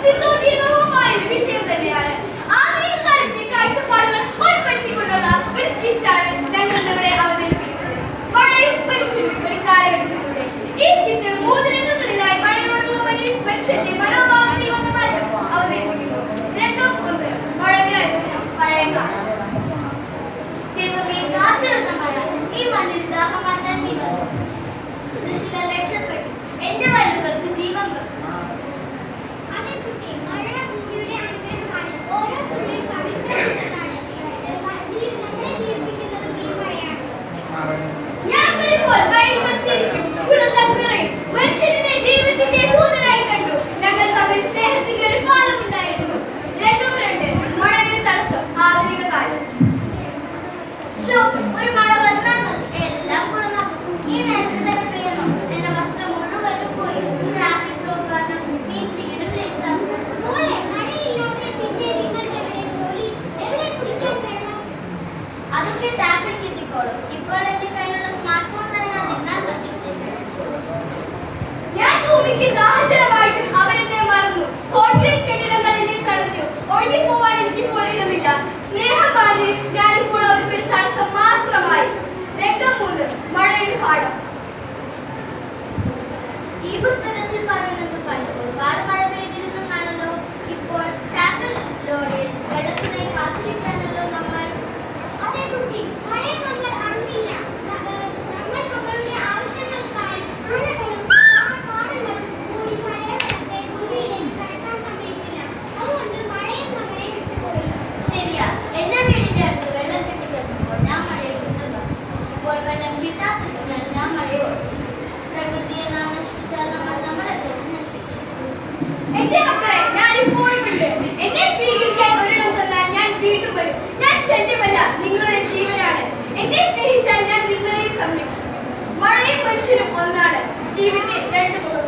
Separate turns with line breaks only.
ചിന്തോദീപകമായ ഒരു വിഷയം തന്നെയാണ്. ആധുനിക കാലത്തെ കാഴ്ചപ്പാടുകൾ ഉൾപ്പെടുത്തിക്കൊണ്ടുള്ള ഒരു സ്കിറ്റാണ് ഞങ്ങൾ ഇവിടെ അവതരിപ്പിക്കുന്നത്. മഴയും മനുഷ്യനും ഒരു കാലഘട്ടത്തിലൂടെ. ഈ സ്കിറ്റ് 3 രംഗങ്ങളിലായി മഴയോടുള്ള മനുഷ്യന്റെ മനോഭാവത്തിൽ വന്ന മാറ്റം അവതരിപ്പിക്കുന്നു. രംഗം 1, മഴയായിരുന്നു പഴയ കാലം. ദൈവമേ, കാത്തിരുന്ന മഴ ഈ മണ്ണിന് ദാഹം മാറ്റാൻ നീ വന്നു. കൃഷികൾ രക്ഷപ്പെട്ടു, എന്റെ വയലുകൾക്ക് ജീവൻ വന്നു. ഞാൻ വരുമ്പോൾ വയലുകൾ ചിരിക്കും, കുളങ്ങൾ നിറയും. മനുഷ്യനെ ദൈവത്തിന്റെ ദൂതനായി കണ്ടു. ഞങ്ങൾ തമ്മിൽ സ്നേഹത്തിന്റെ ഒരു പാലമുണ്ടായിരുന്നു. രംഗം 2, മഴയുടെ തടസ്സം ആധുനിക കാലം. ഒരു മഴ വന്നാൽ മതി, എല്ലാം കുളമാകും. ഈ നേരത്തെ തന്നെ പെയ്യണം. എന്റെ വസ്ത്രം മുഴുവനും പോയി. ട്രാഫിക് ബ്ലോക്ക് കാരണം മീറ്റിംഗിനും ലേറ്റ് ആകും. അതൊക്കെ ടാപ്പിൽ കിട്ടിക്കോളും. ഇപ്പോൾ എന്റെ കയ്യിലുള്ള സ്മാർട്ട് ഫോൺ നിന്നാൽ മതി. ഞാൻ ഭൂമിക്ക് ദാഹജലമായിട്ടും അവരെന്നെ മറന്നു. കോൺക്രീറ്റ് കെട്ടിടങ്ങൾ എന്നെ തടഞ്ഞു. ഒഴുകിപ്പോവാൻ എനിക്കിപ്പോൾ ഇടമില്ല. സ്നേഹം മാറി ഞാനിപ്പോൾ അവർക്ക് ഒരു തടസ്സം മാത്രമായി. രംഗം 3, മഴയൊരു പാഠം. ഈ പുസ്തകത്തിൽ പറയുന്നത് പണ്ട് ഒരുപാട് മഴ പെയ്തിരുന്നാണല്ലോ. ഇപ്പോൾ ടാക്ടർ ലോറിയിൽ വെള്ളത്തിനായി കാത്തിരിക്കാനല്ലോ നമ്മൾ. അതേ കുട്ടി, പഴയ നമ്മൾ അറിഞ്ഞില്ല. നമ്മൾ നമ്മളുടെ ആവശ്യങ്ങൾക്കായി പുഴകളും പാടങ്ങളും കൂടി മഴവെള്ളത്തെ ഭൂമിയിലേക്ക് കടക്കാൻ സമ്മതിച്ചില്ല. അതുകൊണ്ട് മഴയും നമ്മെ വിട്ടുപോയി. ശരിയാ, എന്റെ വീടിന്റെ അടുത്ത് വെള്ളം കെട്ടിക്കിടക്കുമ്പോൾ ഞാൻ മഴയെ കുറിച്ച് പറഞ്ഞു. ഇപ്പോൾ വെള്ളം കിട്ടാത്തതിനാൽ ഞാൻ മഴയോ. പ്രകൃതിയെ നാം നശിപ്പിച്ചാൽ നമ്മൾ നമ്മളെ നശിപ്പിക്കും. എന്റെ മക്കളെ, ഞാൻ ഇപ്പോഴുമുണ്ട്. എന്നെ സ്വീകരിക്കാൻ ഒരിടം തന്നാൽ ഞാൻ വീണ്ടും വരും. ഞാൻ ശല്യമല്ല, നിങ്ങളുടെ ജീവനാണ്. എന്നെ സ്നേഹിച്ചാൽ ഞാൻ നിങ്ങളെയും സംരക്ഷിക്കും. മഴയും മനുഷ്യനും ഒന്നാണ്. ജീവിതത്തെ 2 മുഖങ്ങൾ.